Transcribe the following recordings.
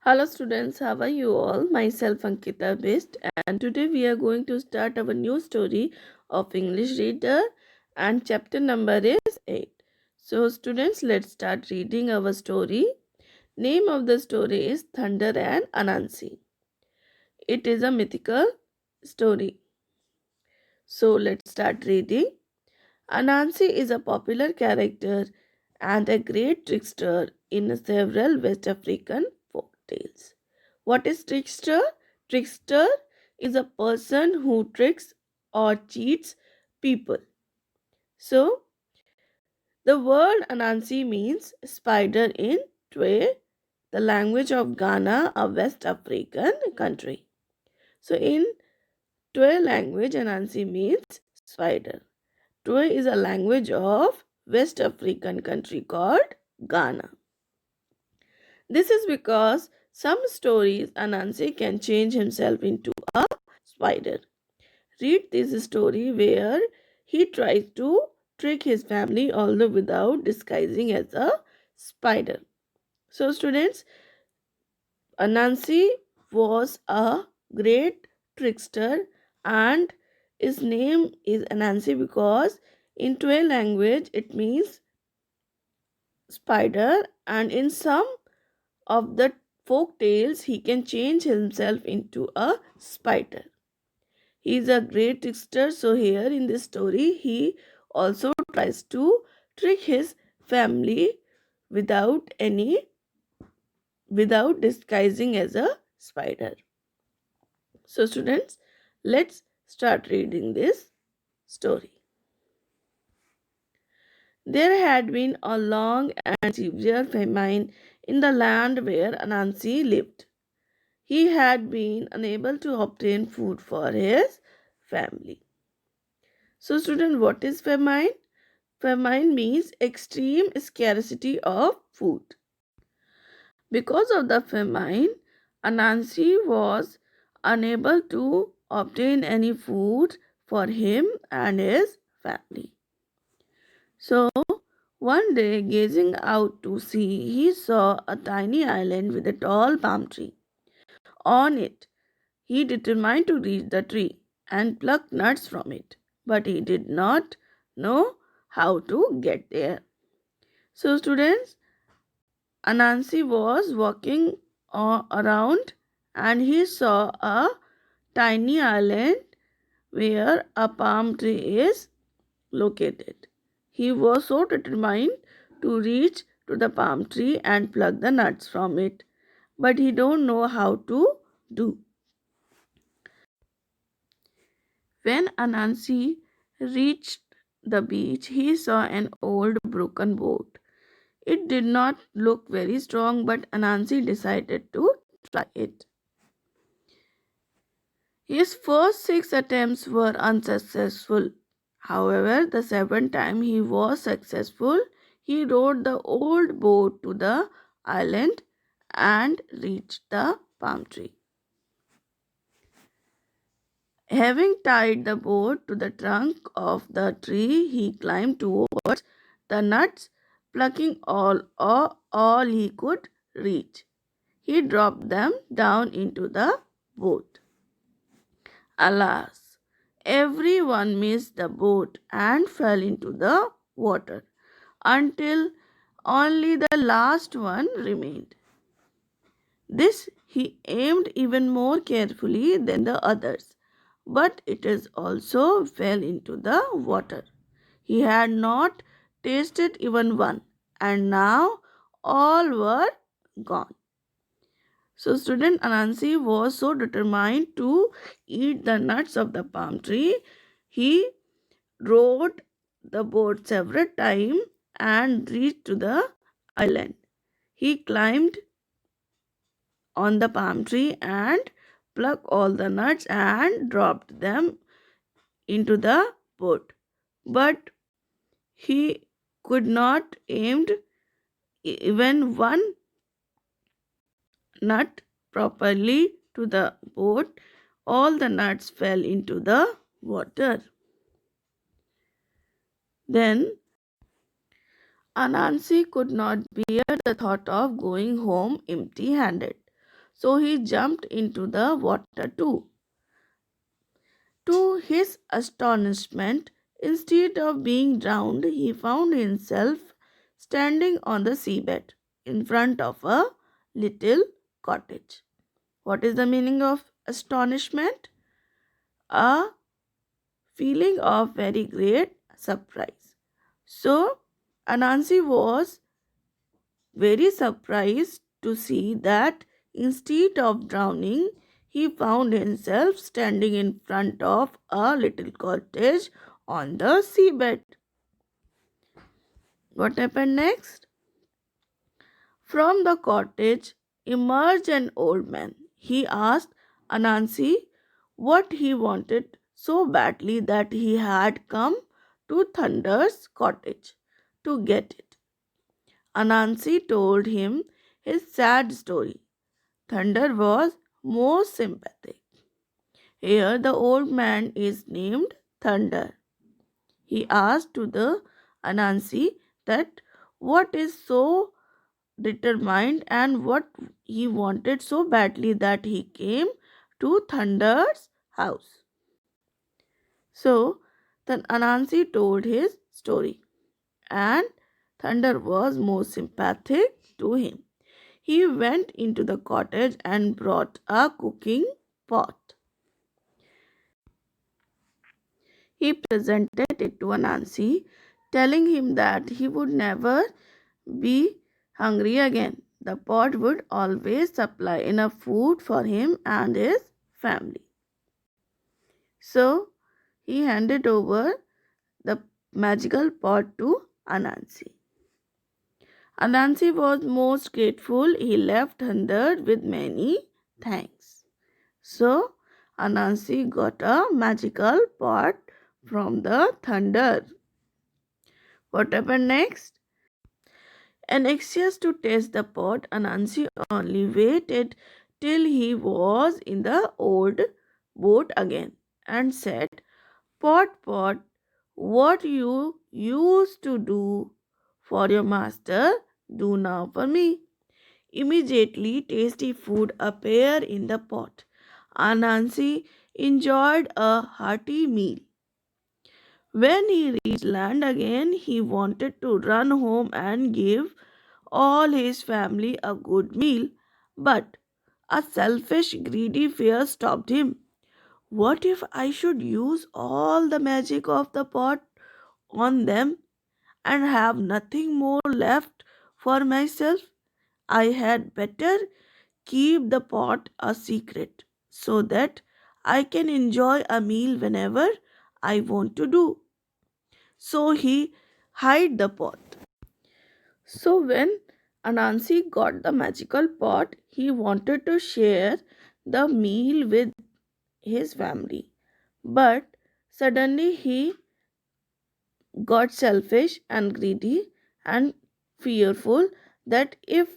Hello students, how are you all? Myself Ankita Best, and today we are going to start our new story of English Reader, and chapter number is 8. So students, let's start reading our story. Name of the story is Thunder and Anansi. It is a mythical story. So let's start reading. Anansi is a popular character and a great trickster in several West African folk tales. What is trickster? Trickster is a person who tricks or cheats people. So, the word Anansi means spider in Twe, the language of Ghana, a West African country. So, in Twe language, Anansi means spider. Twe is a language of West African country called Ghana. This is because some stories Anansi can change himself into a spider. Read this story where he tries to trick his family although without disguising as a spider. So students, Anansi was a great trickster and his name is Anansi because in Twe language it means spider, and in some of the folk tales he can change himself into a spider. He is a great trickster, so here in this story he also tries to trick his family without without disguising as a spider. So students, let's start reading this story. There had been a long and severe famine in the land where Anansi lived. He had been unable to obtain food for his family. So student, what is famine? Famine means extreme scarcity of food. Because of the famine, Anansi was unable to obtain any food for him and his family. So, one day, gazing out to sea, he saw a tiny island with a tall palm tree. On it, he determined to reach the tree and pluck nuts from it, but he did not know how to get there. So, students, Anansi was walking around and he saw a tiny island where a palm tree is located. He was so determined to reach to the palm tree and pluck the nuts from it, but he don't know how to do. When Anansi reached the beach, he saw an old broken boat. It did not look very strong, but Anansi decided to try it. His first 6 attempts were unsuccessful. However, the seventh time he was successful. He rowed the old boat to the island and reached the palm tree. Having tied the boat to the trunk of the tree, he climbed towards the nuts, plucking all he could reach. He dropped them down into the boat. Alas, everyone missed the boat and fell into the water until only the last one remained. This he aimed even more carefully than the others, but it is also fell into the water. He had not tasted even one, and now all were gone. So, student Anansi was so determined to eat the nuts of the palm tree, he rowed the boat several times and reached to the island. He climbed on the palm tree and plucked all the nuts and dropped them into the boat. But he could not aim even one nut properly to the boat. All the nuts fell into the water. Then Anansi could not bear the thought of going home empty handed. so he jumped into the water too. To his astonishment, instead of being drowned, he found himself standing on the seabed in front of a little cottage. What is the meaning of astonishment? A feeling of very great surprise. So, Anansi was very surprised to see that instead of drowning, he found himself standing in front of a little cottage on the seabed. What happened next? From the cottage emerged an old man. He asked Anansi what he wanted so badly that he had come to Thunder's cottage to get it. Anansi told him his sad story. Thunder was most sympathetic. Here the old man is named Thunder. He asked to the Anansi that what is so determined and what he wanted so badly that he came to Thunder's house. So then Anansi told his story, and Thunder was most sympathetic to him. He went into the cottage and brought a cooking pot. He presented it to Anansi, telling him that he would never be hungry again. The pot would always supply enough food for him and his family. So he handed over the magical pot to Anansi. Anansi was most grateful. He left Thunder with many thanks. So Anansi got a magical pot from the Thunder. What happened next? Anxious to test the pot, Anansi only waited till he was in the old boat again and said, Pot, pot, what you used to do for your master, do now for me. Immediately, tasty food appeared in the pot. Anansi enjoyed a hearty meal. When he reached land again, he wanted to run home and give all his family a good meal, but a selfish, greedy fear stopped him. What if I should use all the magic of the pot on them and have nothing more left for myself? I had better keep the pot a secret so that I can enjoy a meal whenever I want to do. So he hid the pot. So when Anansi got the magical pot, he wanted to share the meal with his family. But suddenly he got selfish and greedy and fearful that if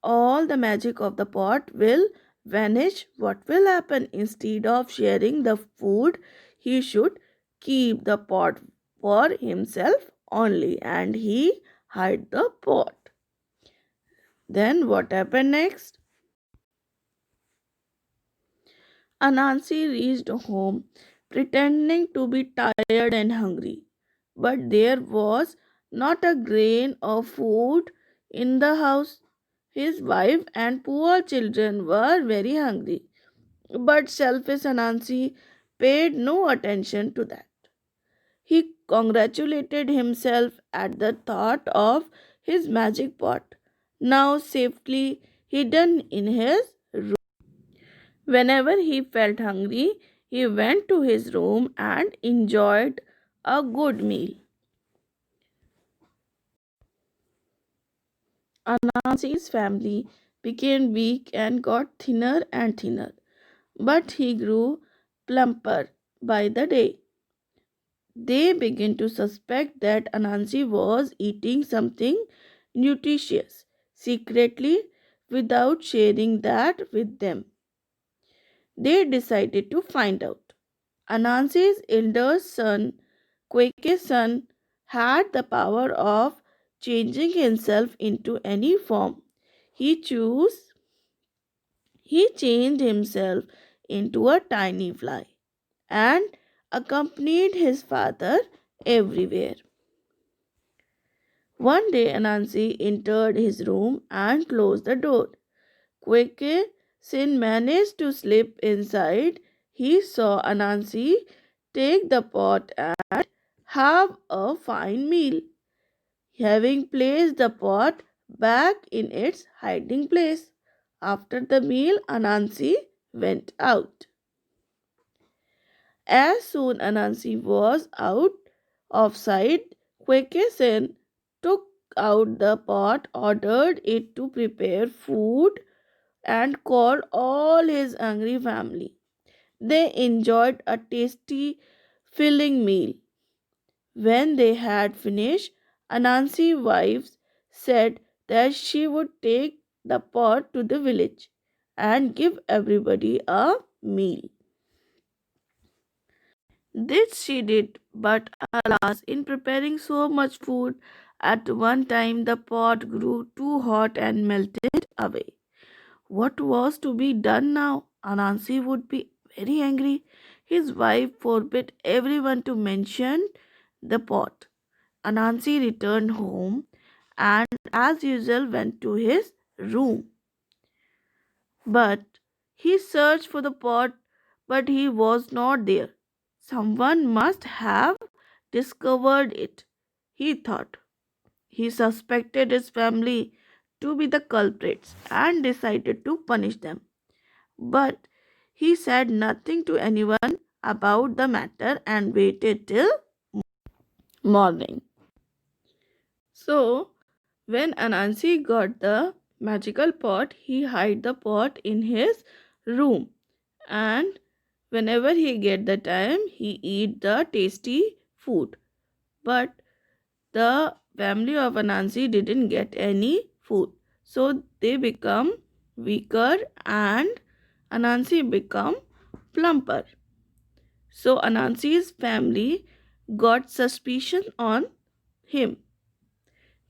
all the magic of the pot will vanish, what will happen? Instead of sharing the food, he should keep the pot for himself only, and he hid the pot. Then what happened next? Anansi reached home pretending to be tired and hungry, but there was not a grain of food in the house. His wife and poor children were very hungry, but selfish Anansi paid no attention to that. He congratulated himself at the thought of his magic pot, now safely hidden in his room. Whenever he felt hungry, he went to his room and enjoyed a good meal. Anansi's family became weak and got thinner and thinner, but he grew plumper by the day. They began to suspect that Anansi was eating something nutritious secretly without sharing that with them. They decided to find out. Anansi's elder son, Kwake's son, had the power of changing himself into any form he chose. He changed himself into a tiny fly and accompanied his father everywhere. One day Anansi entered his room and closed the door. Kweke Sin managed to slip inside. He saw Anansi take the pot and have a fine meal. Having placed the pot back in its hiding place. After the meal, Anansi went out. As soon Anansi was out of sight, Kweke took out the pot, ordered it to prepare food, and called all his hungry family. They enjoyed a tasty, filling meal. When they had finished, Anansi's wife said that she would take the pot to the village and give everybody a meal. This she did, but alas, in preparing so much food at one time, the pot grew too hot and melted away. What was to be done now? Anansi would be very angry. His wife forbid everyone to mention the pot. Anansi returned home and, as usual, went to his room. But he searched for the pot, but he was not there. Someone must have discovered it, he thought. He suspected his family to be the culprits and decided to punish them. But he said nothing to anyone about the matter and waited till morning. So, when Anansi got the magical pot, he hid the pot in his room, and whenever he get the time, he eat the tasty food. But the family of Anansi didn't get any food, so they become weaker and Anansi become plumper. So Anansi's family got suspicion on him.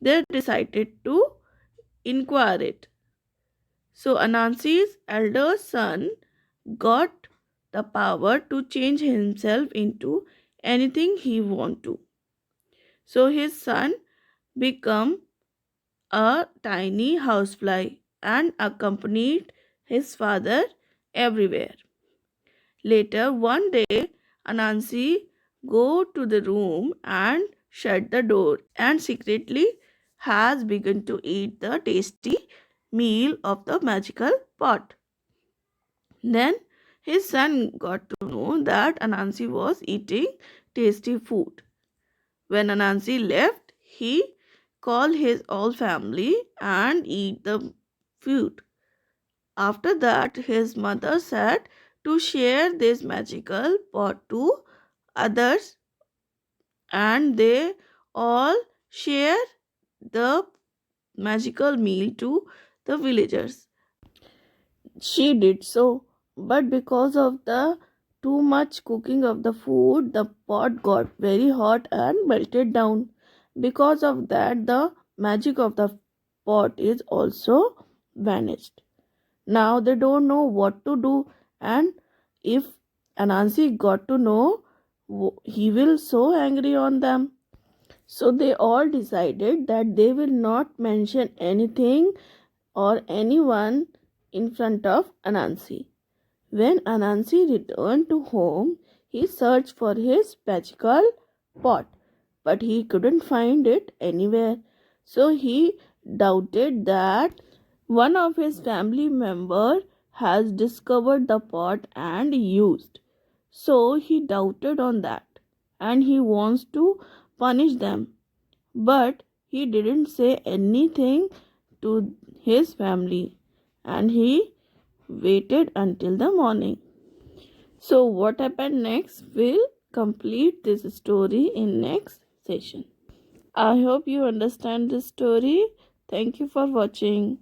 They decided to inquire it. So Anansi's elder son got the power to change himself into anything he want to. So his son became a tiny housefly and accompanied his father everywhere. Later one day Anansi go to the room and shut the door and secretly has begun to eat the tasty meal of the magical pot. Then his son got to know that Anansi was eating tasty food. When Anansi left, he called his whole family and eat the food. After that, his mother said to share this magical pot to others, and they all share the magical meal to the villagers. She did so, but because of the too much cooking of the food, the pot got very hot and melted down. Because of that, the magic of the pot is also vanished. Now they don't know what to do, and if Anansi got to know, he will so angry on them. So they all decided that they will not mention anything or anyone in front of Anansi. When Anansi returned to home, he searched for his magical pot, but he couldn't find it anywhere. So he doubted that one of his family member has discovered the pot and used. So he doubted on that and he wants to punish them. But he didn't say anything to his family and he waited until the morning. So what happened next? We'll complete this story in next session. I hope you understand this story. Thank you for watching.